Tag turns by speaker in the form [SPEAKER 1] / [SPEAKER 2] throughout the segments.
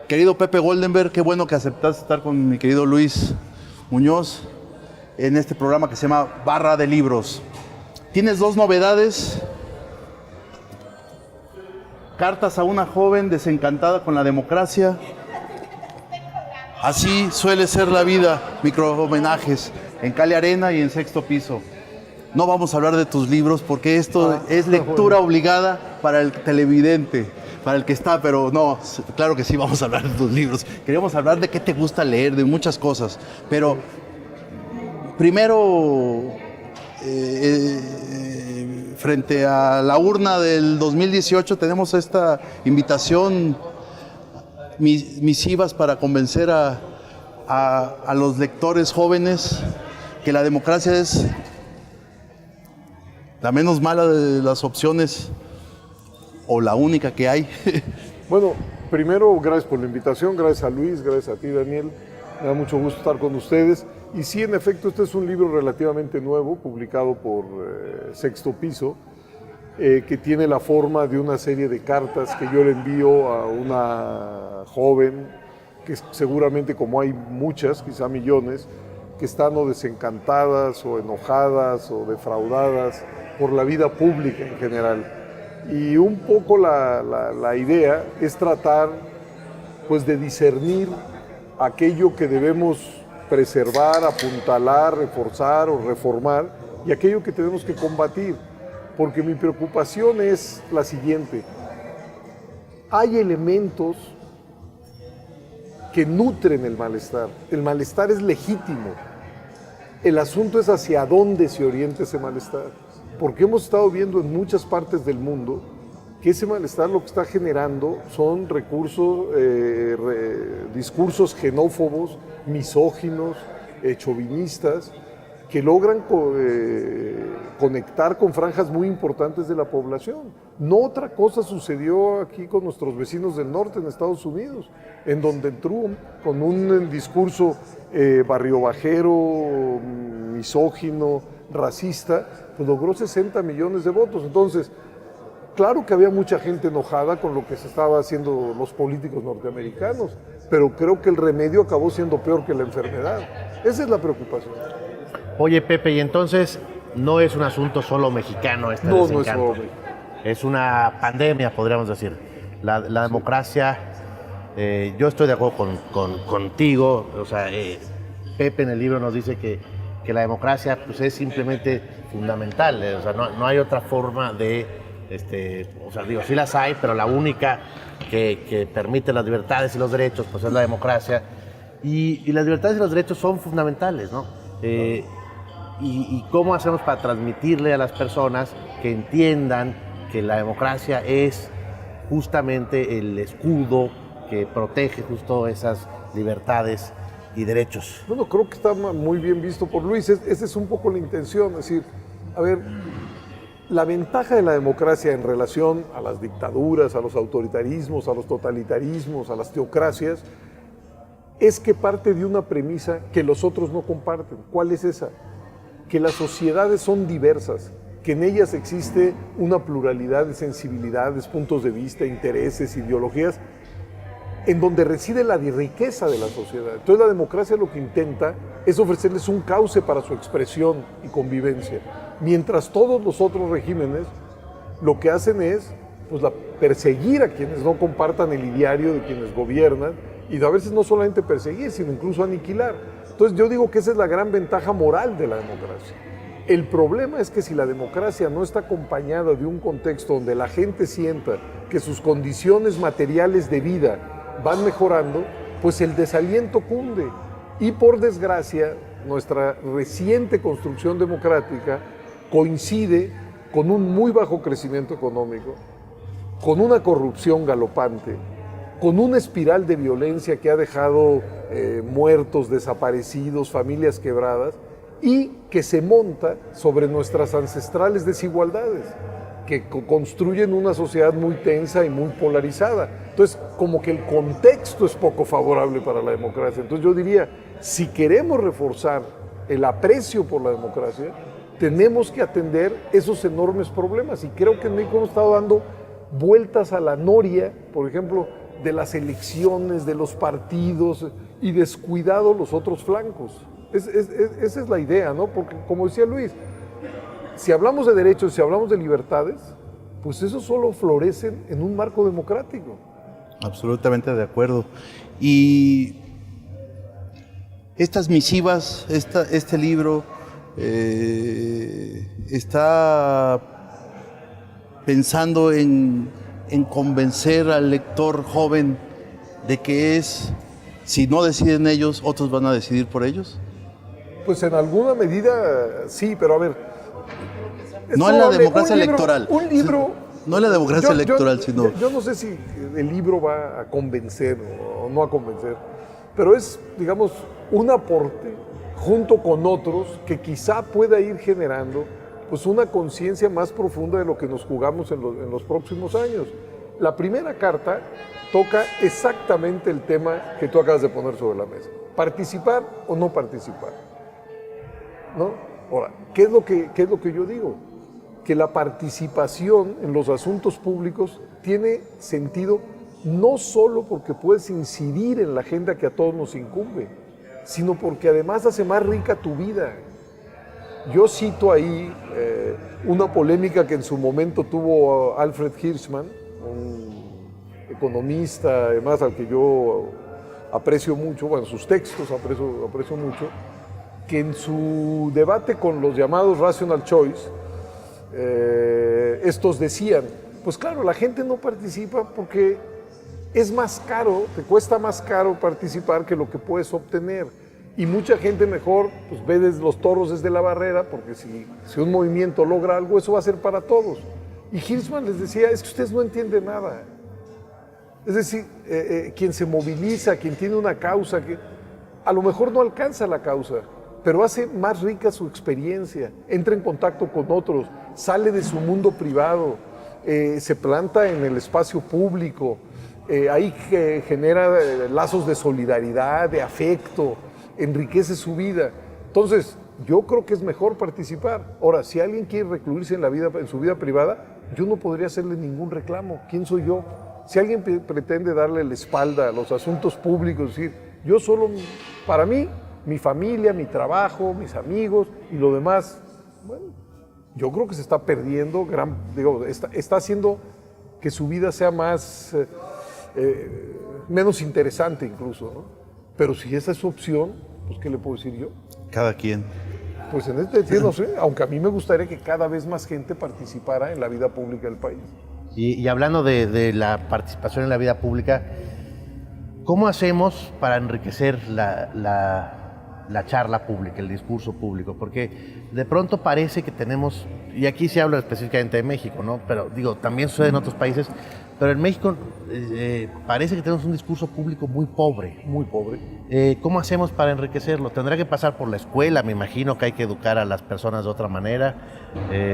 [SPEAKER 1] Querido Pepe Goldenberg, qué bueno que aceptaste estar con mi querido Luis Muñoz en este programa que se llama Barra de Libros. Tienes dos novedades. Cartas a una joven desencantada con la democracia. Así suele ser la vida. Micro homenajes en Cali Arena y en Sexto Piso. No vamos a hablar de tus libros porque esto es lectura obligada para el televidente, para el que está, pero no, claro que sí vamos a hablar de tus libros. Queríamos hablar de qué te gusta leer, de muchas cosas, pero primero, frente a la urna del 2018 tenemos esta invitación, misivas para convencer a los lectores jóvenes que la democracia es la menos mala de las opciones o la única que hay.
[SPEAKER 2] Bueno, primero, gracias por la invitación, gracias a Luis, gracias a ti, Daniel. Me da mucho gusto estar con ustedes. Y sí, en efecto, este es un libro relativamente nuevo, publicado por Sexto Piso, que tiene la forma de una serie de cartas que yo le envío a una joven, que seguramente, como hay muchas, quizá millones, que están o desencantadas o enojadas o defraudadas por la vida pública en general. Y un poco la idea es tratar, pues, de discernir aquello que debemos preservar, apuntalar, reforzar o reformar y aquello que tenemos que combatir. Porque mi preocupación es la siguiente: hay elementos que nutren el malestar. El malestar es legítimo. El asunto es hacia dónde se orienta ese malestar. Porque hemos estado viendo en muchas partes del mundo que ese malestar lo que está generando son discursos xenófobos, misóginos, chauvinistas, que logran conectar con franjas muy importantes de la población. No otra cosa sucedió aquí con nuestros vecinos del norte, en Estados Unidos, en donde Trump, con un discurso barriobajero, misógino, racista, pues logró 60 millones de votos. Entonces, claro que había mucha gente enojada con lo que se estaba haciendo los políticos norteamericanos, pero creo que el remedio acabó siendo peor que la enfermedad. Esa es la preocupación.
[SPEAKER 3] Oye, Pepe, y entonces no es un asunto solo mexicano este desencanto.
[SPEAKER 2] No es solo mexicano.
[SPEAKER 3] Es una pandemia, podríamos decir. La democracia, yo estoy de acuerdo contigo, o sea, Pepe en el libro nos dice que la democracia, pues, es simplemente fundamental, o sea, no hay otra forma de, o sea, digo, sí las hay, pero la única que permite las libertades y los derechos, pues, es la democracia, y las libertades y los derechos son fundamentales, ¿no? Y cómo hacemos para transmitirle a las personas que entiendan que la democracia es justamente el escudo que protege justo esas libertades y derechos.
[SPEAKER 2] Bueno, creo que está muy bien visto por Luis. Esa es un poco la intención, es decir, a ver, la ventaja de la democracia en relación a las dictaduras, a los autoritarismos, a los totalitarismos, a las teocracias, es que parte de una premisa que los otros no comparten. ¿Cuál es esa? Que las sociedades son diversas, que en ellas existe una pluralidad de sensibilidades, puntos de vista, intereses, ideologías, en donde reside la riqueza de la sociedad. Entonces la democracia lo que intenta es ofrecerles un cauce para su expresión y convivencia, mientras todos los otros regímenes lo que hacen es, pues, perseguir a quienes no compartan el ideario de quienes gobiernan, y a veces no solamente perseguir, sino incluso aniquilar. Entonces yo digo que esa es la gran ventaja moral de la democracia. El problema es que si la democracia no está acompañada de un contexto donde la gente sienta que sus condiciones materiales de vida van mejorando, pues el desaliento cunde. Y por desgracia, nuestra reciente construcción democrática coincide con un muy bajo crecimiento económico, con una corrupción galopante, con una espiral de violencia que ha dejado muertos, desaparecidos, familias quebradas, y que se monta sobre nuestras ancestrales desigualdades, que construyen una sociedad muy tensa y muy polarizada. Entonces, como que el contexto es poco favorable para la democracia. Entonces yo diría, si queremos reforzar el aprecio por la democracia, tenemos que atender esos enormes problemas. Y creo que en México hemos estado dando vueltas a la noria, por ejemplo, de las elecciones, de los partidos y descuidado los otros flancos. Esa es la idea, ¿no? Porque, como decía Luis, si hablamos de derechos, si hablamos de libertades, pues eso solo florecen en un marco democrático.
[SPEAKER 1] Absolutamente de acuerdo. Y estas misivas, este libro está pensando en convencer al lector joven de que si no deciden ellos, otros van a decidir por ellos.
[SPEAKER 2] Pues en alguna medida sí, pero a ver.
[SPEAKER 1] No en la democracia electoral.
[SPEAKER 2] Un libro.
[SPEAKER 1] No en la democracia electoral, sino.
[SPEAKER 2] Yo no sé si el libro va a convencer o no a convencer, pero es, digamos, un aporte junto con otros que quizá pueda ir generando pues una conciencia más profunda de lo que nos jugamos en los próximos años. La primera carta toca exactamente el tema que tú acabas de poner sobre la mesa. ¿Participar o no participar? ¿No? Ahora, ¿qué es lo que yo digo? Que la participación en los asuntos públicos tiene sentido no solo porque puedes incidir en la agenda que a todos nos incumbe, sino porque además hace más rica tu vida. Yo cito ahí una polémica que en su momento tuvo Alfred Hirschman, un economista, además al que yo aprecio mucho, bueno, sus textos aprecio mucho, que en su debate con los llamados rational choice, estos decían, pues claro, la gente no participa porque es más caro, te cuesta más caro participar que lo que puedes obtener. Y mucha gente mejor pues, ve desde los toros desde la barrera, porque si un movimiento logra algo, eso va a ser para todos. Y Hirschman les decía, es que ustedes no entienden nada. Es decir, quien se moviliza, quien tiene una causa, que a lo mejor no alcanza la causa, pero hace más rica su experiencia, entra en contacto con otros, sale de su mundo privado, se planta en el espacio público, ahí genera lazos de solidaridad, de afecto, enriquece su vida. Entonces, yo creo que es mejor participar. Ahora, si alguien quiere recluirse en su vida privada, yo no podría hacerle ningún reclamo. ¿Quién soy yo? Si alguien pretende darle la espalda a los asuntos públicos, decir, yo solo, para mí, mi familia, mi trabajo, mis amigos y lo demás, bueno, yo creo que se está perdiendo, está haciendo que su vida sea menos interesante incluso, ¿no? Pero si esa es su opción, pues ¿qué le puedo decir yo?
[SPEAKER 1] Cada quien.
[SPEAKER 2] Pues en este sentido, no sé, aunque a mí me gustaría que cada vez más gente participara en la vida pública del país.
[SPEAKER 3] Y hablando de la participación en la vida pública, ¿cómo hacemos para enriquecer la charla pública, el discurso público? Porque de pronto parece que tenemos, y aquí se habla específicamente de México, ¿no? Pero digo, también sucede en otros países, pero en México parece que tenemos un discurso público muy pobre.
[SPEAKER 2] Muy pobre.
[SPEAKER 3] ¿Cómo hacemos para enriquecerlo? Tendrá que pasar por la escuela, me imagino que hay que educar a las personas de otra manera,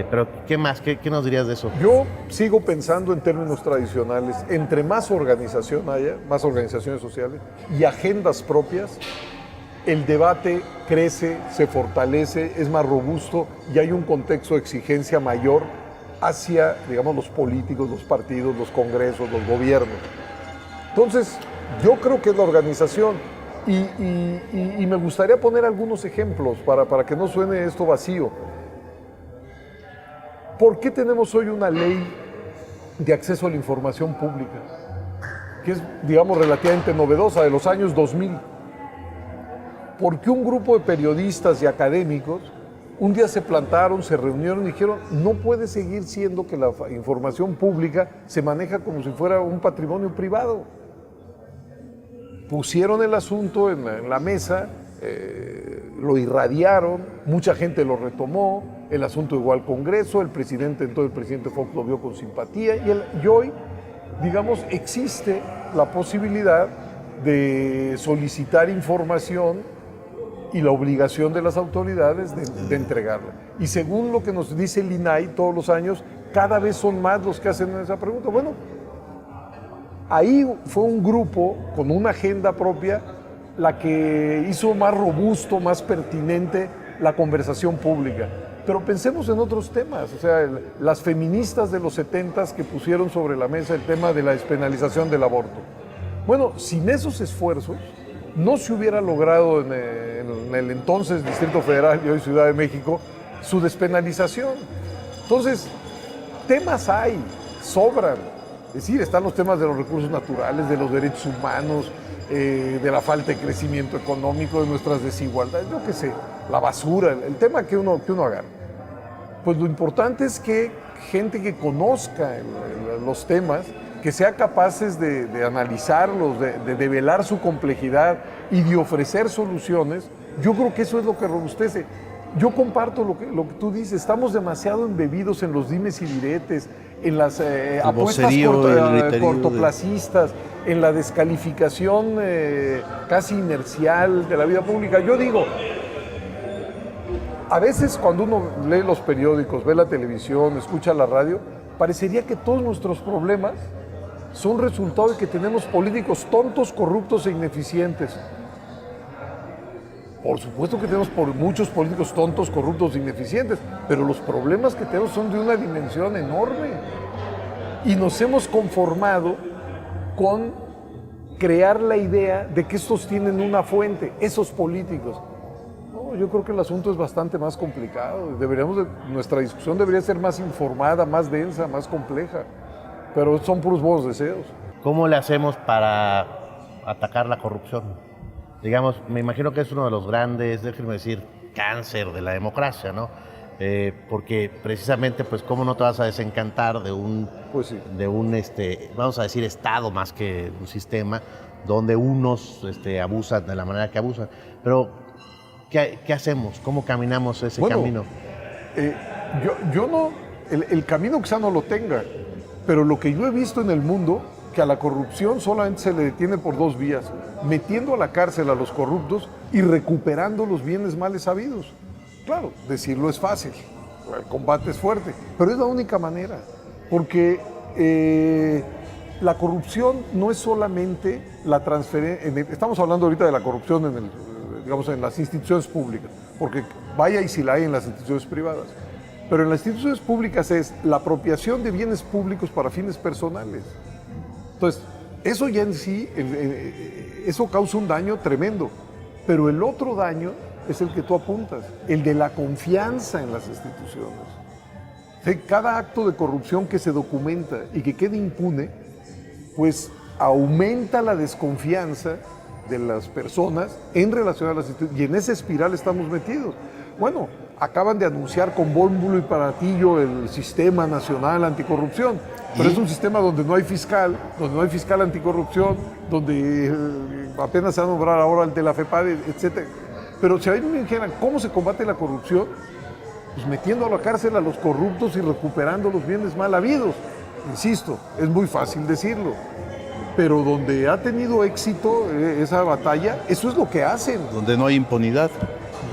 [SPEAKER 3] pero ¿qué más? ¿Qué nos dirías de eso?
[SPEAKER 2] Yo sigo pensando en términos tradicionales, entre más organización haya, más organizaciones sociales y agendas propias, el debate crece, se fortalece, es más robusto y hay un contexto de exigencia mayor hacia, digamos, los políticos, los partidos, los congresos, los gobiernos. Entonces, yo creo que es la organización y me gustaría poner algunos ejemplos para que no suene esto vacío. ¿Por qué tenemos hoy una ley de acceso a la información pública? Que es, digamos, relativamente novedosa, de los años 2000. Porque un grupo de periodistas y académicos un día se plantaron, se reunieron y dijeron, no puede seguir siendo que la información pública se maneja como si fuera un patrimonio privado. Pusieron el asunto en la mesa, lo irradiaron, mucha gente lo retomó, el asunto llegó al Congreso, el presidente Fox lo vio con simpatía y hoy, digamos, existe la posibilidad de solicitar información y la obligación de las autoridades de entregarla. Y según lo que nos dice el INAI todos los años, cada vez son más los que hacen esa pregunta. Bueno, ahí fue un grupo con una agenda propia la que hizo más robusto, más pertinente la conversación pública. Pero pensemos en otros temas, o sea, las feministas de los 70s que pusieron sobre la mesa el tema de la despenalización del aborto. Bueno, sin esos esfuerzos no se hubiera logrado en el entonces Distrito Federal y hoy Ciudad de México su despenalización. Entonces, temas hay, sobran. Es decir, están los temas de los recursos naturales, de los derechos humanos, de la falta de crecimiento económico, de nuestras desigualdades, yo qué sé, la basura, el tema que uno agarra. Pues lo importante es que gente que conozca los temas, que sea capaces de analizarlos, de develar su complejidad y de ofrecer soluciones, yo creo que eso es lo que robustece. Yo comparto lo que tú dices, estamos demasiado embebidos en los dimes y diretes, en las apuestas cortoplacistas, en la descalificación casi inercial de la vida pública. Yo digo, a veces cuando uno lee los periódicos, ve la televisión, escucha la radio, parecería que todos nuestros problemas son resultado de que tenemos políticos tontos, corruptos e ineficientes. Por supuesto que tenemos muchos políticos tontos, corruptos e ineficientes, pero los problemas que tenemos son de una dimensión enorme. Y nos hemos conformado con crear la idea de que estos tienen una fuente, esos políticos. No, yo creo que el asunto es bastante más complicado. Nuestra discusión debería ser más informada, más densa, más compleja. Pero son puros buenos deseos.
[SPEAKER 3] ¿Cómo le hacemos para atacar la corrupción? Digamos, me imagino que es uno de los grandes, déjenme decir, cáncer de la democracia, ¿no? Porque precisamente, pues, ¿cómo no te vas a desencantar de un,
[SPEAKER 2] pues sí,
[SPEAKER 3] vamos a decir, Estado más que un sistema donde unos abusan de la manera que abusan? Pero, ¿qué hacemos? ¿Cómo caminamos ese camino?
[SPEAKER 2] Yo no, el camino quizá no lo tenga, pero lo que yo he visto en el mundo, que a la corrupción solamente se le detiene por dos vías: metiendo a la cárcel a los corruptos y recuperando los bienes males habidos. Claro, decirlo es fácil, el combate es fuerte, pero es la única manera, porque la corrupción no es solamente la transferencia. Estamos hablando ahorita de la corrupción en las instituciones públicas, porque vaya y si la hay en las instituciones privadas. Pero en las instituciones públicas es la apropiación de bienes públicos para fines personales. Entonces, eso ya en sí, eso causa un daño tremendo. Pero el otro daño es el que tú apuntas, el de la confianza en las instituciones. Cada acto de corrupción que se documenta y que quede impune, pues aumenta la desconfianza de las personas en relación a las instituciones. Y en esa espiral estamos metidos. Bueno, acaban de anunciar con bombo y platillo el Sistema Nacional Anticorrupción, pero es un sistema donde no hay fiscal anticorrupción, donde apenas se va a nombrar ahora el de la FEPADE, etc. Pero si a mí me dijeran cómo se combate la corrupción, pues metiendo a la cárcel a los corruptos y recuperando los bienes mal habidos. Insisto, es muy fácil decirlo, pero donde ha tenido éxito esa batalla, eso es lo que hacen.
[SPEAKER 1] Donde no hay impunidad.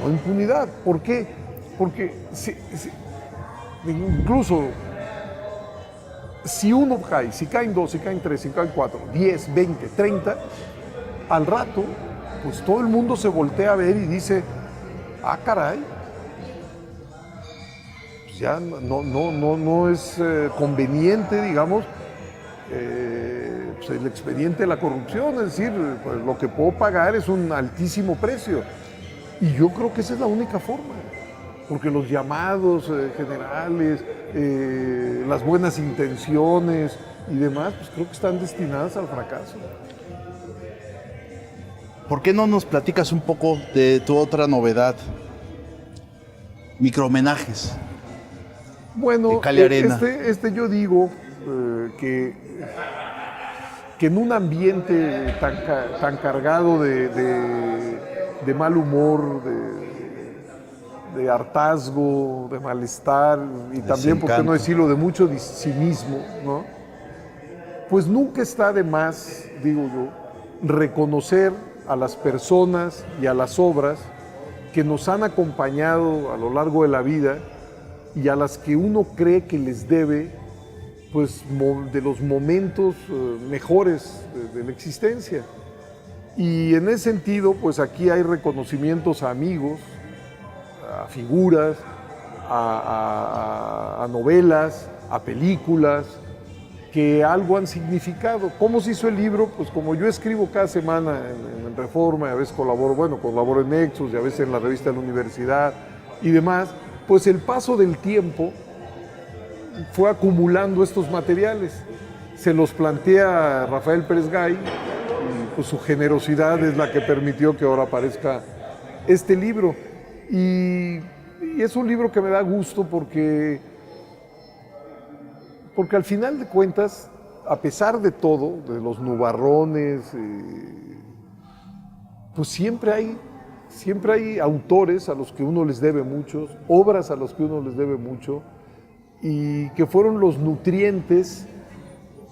[SPEAKER 2] No impunidad. ¿Por qué? Porque incluso si uno cae, si caen dos, si caen tres, si caen cuatro, 10, 20, 30, al rato, pues todo el mundo se voltea a ver y dice, ah, caray, pues ya no es conveniente, digamos, pues el expediente de la corrupción, es decir, pues lo que puedo pagar es un altísimo precio. Y yo creo que esa es la única forma, porque los llamados generales, las buenas intenciones y demás, pues creo que están destinadas al fracaso.
[SPEAKER 1] ¿Por qué no nos platicas un poco de tu otra novedad? Microhomenajes.
[SPEAKER 2] Bueno,
[SPEAKER 1] de Cali Arena.
[SPEAKER 2] Yo digo que en un ambiente tan cargado de mal humor, de hartazgo, de malestar y también, por qué no decirlo, de mucho cinismo, ¿no? Pues nunca está de más, digo yo, reconocer a las personas y a las obras que nos han acompañado a lo largo de la vida y a las que uno cree que les debe, pues, de los momentos mejores de la existencia. Y en ese sentido, pues aquí hay reconocimientos a amigos, a figuras, a novelas, a películas, que algo han significado. ¿Cómo se hizo el libro? Pues como yo escribo cada semana en Reforma, y a veces colaboro en Nexos, y a veces en la revista de la universidad y demás, pues el paso del tiempo fue acumulando estos materiales. Se los plantea Rafael Pérez Gay, y pues su generosidad es la que permitió que ahora aparezca este libro. Y es un libro que me da gusto porque al final de cuentas, a pesar de todo, de los nubarrones, pues siempre hay autores a los que uno les debe mucho, obras a los que uno les debe mucho, y que fueron los nutrientes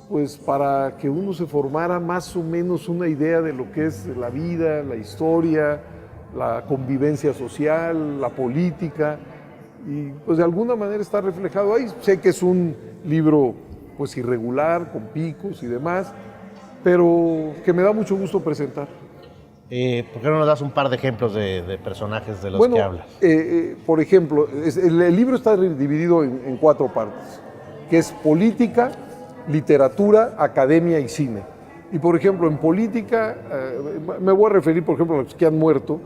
[SPEAKER 2] pues para que uno se formara más o menos una idea de lo que es la vida, la historia, la convivencia social, la política, y pues de alguna manera está reflejado ahí. Sé que es un libro pues irregular, con picos y demás, pero que me da mucho gusto presentar.
[SPEAKER 3] ¿Por qué no nos das un par de ejemplos de personajes de los que hablas?
[SPEAKER 2] Por ejemplo, el libro está dividido en 4 partes, que es política, literatura, academia y cine. Y por ejemplo, en política, me voy a referir por ejemplo a los que han muerto.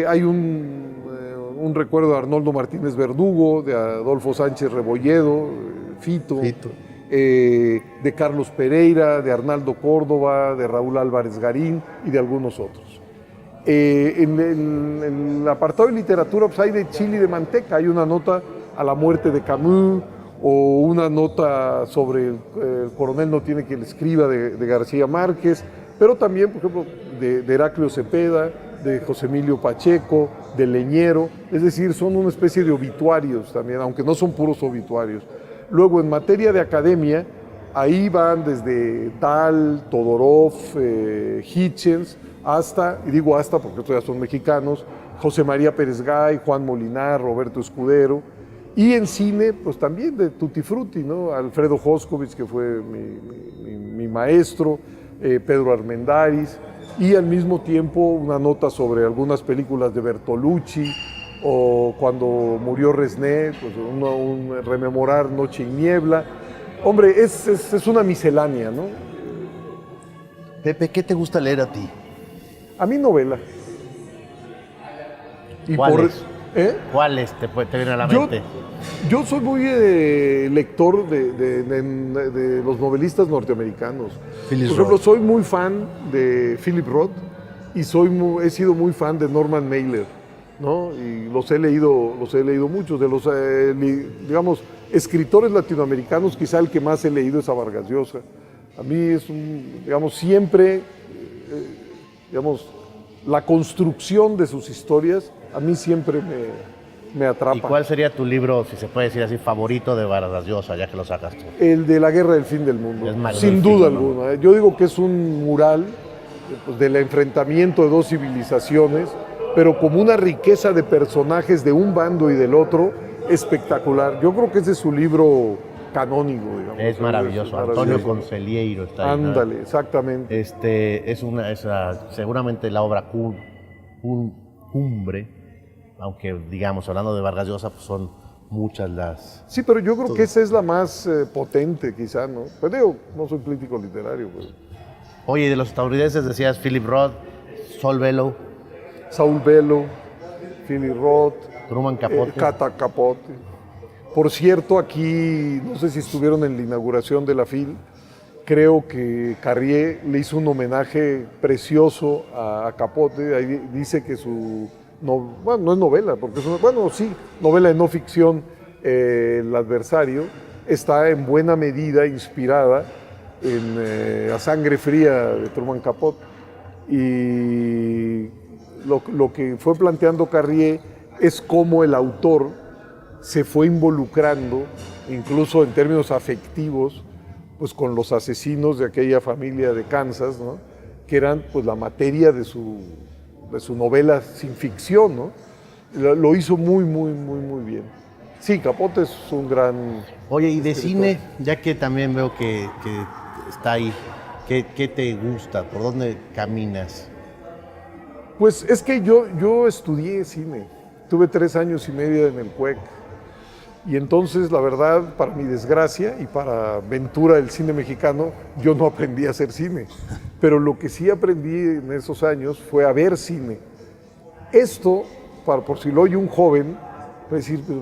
[SPEAKER 2] Hay un recuerdo de Arnoldo Martínez Verdugo, de Adolfo Sánchez Rebolledo, Fito. De Carlos Pereira, de Arnaldo Córdoba, de Raúl Álvarez Garín y de algunos otros. En el apartado de literatura pues hay de chile y de manteca, hay una nota a la muerte de Camus, o una nota sobre el coronel no tiene quien le escriba de García Márquez, pero también, por ejemplo, de Heraclio Cepeda, de José Emilio Pacheco, de Leñero, es decir, son una especie de obituarios también, aunque no son puros obituarios. Luego, en materia de academia, ahí van desde Dahl, Todorov, Hitchens, hasta, y digo hasta porque estos ya son mexicanos, José María Pérez Gay, Juan Molinar, Roberto Escudero. Y en cine, pues también de Tutti Frutti, ¿no? Alfredo Joscovich, que fue mi maestro, Pedro Armendáriz, y al mismo tiempo una nota sobre algunas películas de Bertolucci, o cuando murió Resné, pues un rememorar Noche y Niebla. Hombre, es una miscelánea, ¿no?
[SPEAKER 1] Pepe, ¿qué te gusta leer a ti?
[SPEAKER 2] A mí novela.
[SPEAKER 3] ¿Cuáles? ¿Cuáles te vienen a la mente?
[SPEAKER 2] Yo soy muy lector de los novelistas norteamericanos. Por ejemplo, soy muy fan de Philip Roth y he sido muy fan de Norman Mailer, ¿no? Y los he leído muchos. De los, digamos, escritores latinoamericanos, quizá el que más he leído es a Vargas Llosa. A mí es digamos, siempre, digamos, la construcción de sus historias, a mí siempre me atrapa.
[SPEAKER 3] ¿Y cuál sería tu libro, si se puede decir así, favorito de Vargas Llosa, ya que lo sacas tú?
[SPEAKER 2] El de La Guerra del Fin del Mundo,
[SPEAKER 3] Es
[SPEAKER 2] sin duda alguna. Yo digo que es un mural pues, del enfrentamiento de dos civilizaciones, pero como una riqueza de personajes de un bando y del otro, espectacular. Yo creo que ese es su libro canónico, digamos.
[SPEAKER 3] Es maravilloso. Antonio Conselheiro está ahí.
[SPEAKER 2] Ándale, ¿no? Exactamente.
[SPEAKER 3] Es seguramente la obra cumbre, aunque digamos, hablando de Vargas Llosa, pues son muchas las...
[SPEAKER 2] Sí, pero yo creo que esa es la más potente, quizá, ¿no? Pues digo, no soy crítico literario. Pues.
[SPEAKER 3] Oye, y de los estadounidenses decías Philip Roth, Saul Bellow,
[SPEAKER 2] Philip Roth,
[SPEAKER 3] Truman Capote.
[SPEAKER 2] Cata Capote. Por cierto, aquí, no sé si estuvieron en la inauguración de la FIL, creo que Carrier le hizo un homenaje precioso a Capote. Ahí dice que bueno, no es novela, porque es novela de no ficción, El adversario, está en buena medida inspirada en A Sangre Fría de Truman Capote. Y lo que fue planteando Carrier es cómo el autor se fue involucrando, incluso en términos afectivos, pues con los asesinos de aquella familia de Kansas, ¿no? Que eran pues la materia de su novela sin ficción, ¿no? Lo hizo muy bien. Sí, Capote es un gran...
[SPEAKER 3] Oye, y de cine, ya que también veo que está ahí, ¿qué te gusta? ¿Por dónde caminas?
[SPEAKER 2] Pues es que yo estudié cine. Tuve 3 años y medio en el CUEC. Y entonces, la verdad, para mi desgracia y para ventura del cine mexicano, yo no aprendí a hacer cine. Pero lo que sí aprendí en esos años fue a ver cine. Esto, por si lo oye un joven, va a decir, pues,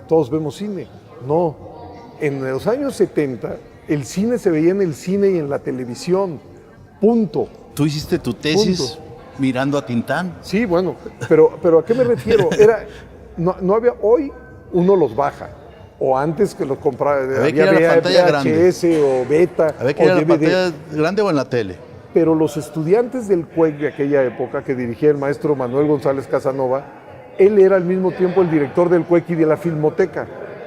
[SPEAKER 2] todos vemos cine. No, en los años 70, el cine se veía en el cine y en la televisión. Punto.
[SPEAKER 1] ¿Tú hiciste tu tesis
[SPEAKER 2] Punto.
[SPEAKER 1] mirando a Tintán?
[SPEAKER 2] Sí, bueno, pero ¿a qué me refiero? No había, hoy uno los baja, o antes que los compraba,
[SPEAKER 1] Había que ir a la pantalla
[SPEAKER 2] VHS o Beta
[SPEAKER 1] A ver, ¿que era
[SPEAKER 2] o
[SPEAKER 1] la
[SPEAKER 2] DVD.
[SPEAKER 1] pantalla grande o en la tele?
[SPEAKER 2] Pero los estudiantes del CUEC de aquella época, que dirigía el maestro Manuel González Casanova, él era al mismo tiempo el director del CUEC y de la Filmoteca.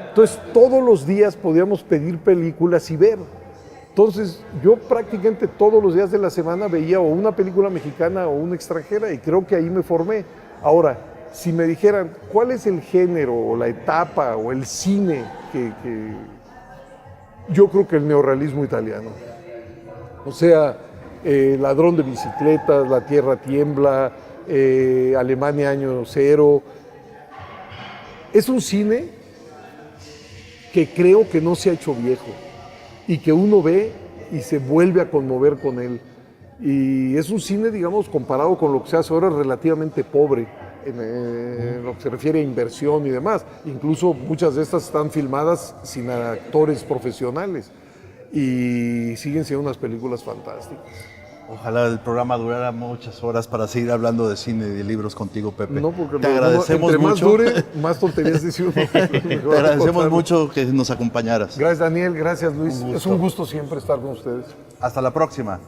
[SPEAKER 2] Entonces, todos los días podíamos pedir películas y ver. Entonces, yo prácticamente todos los días de la semana veía o una película mexicana o una extranjera, y creo que ahí me formé. Ahora, si me dijeran, ¿cuál es el género o la etapa o el cine que yo creo que el neorrealismo italiano? O sea, Ladrón de bicicletas, La tierra tiembla, Alemania año cero. Es un cine que creo que no se ha hecho viejo y que uno ve y se vuelve a conmover con él. Y es un cine, digamos, comparado con lo que se hace ahora, relativamente pobre en lo que se refiere a inversión y demás. Incluso muchas de estas están filmadas sin actores profesionales y siguen siendo unas películas fantásticas.
[SPEAKER 1] Ojalá el programa durara muchas horas para seguir hablando de cine y de libros contigo, Pepe.
[SPEAKER 2] No, porque
[SPEAKER 1] te agradecemos
[SPEAKER 2] entre
[SPEAKER 1] mucho.
[SPEAKER 2] más dure, más tonterías dice uno.
[SPEAKER 1] Te agradecemos mucho que nos acompañaras.
[SPEAKER 2] Gracias, Daniel. Gracias, Luis. Es un gusto siempre estar con ustedes.
[SPEAKER 1] Hasta la próxima.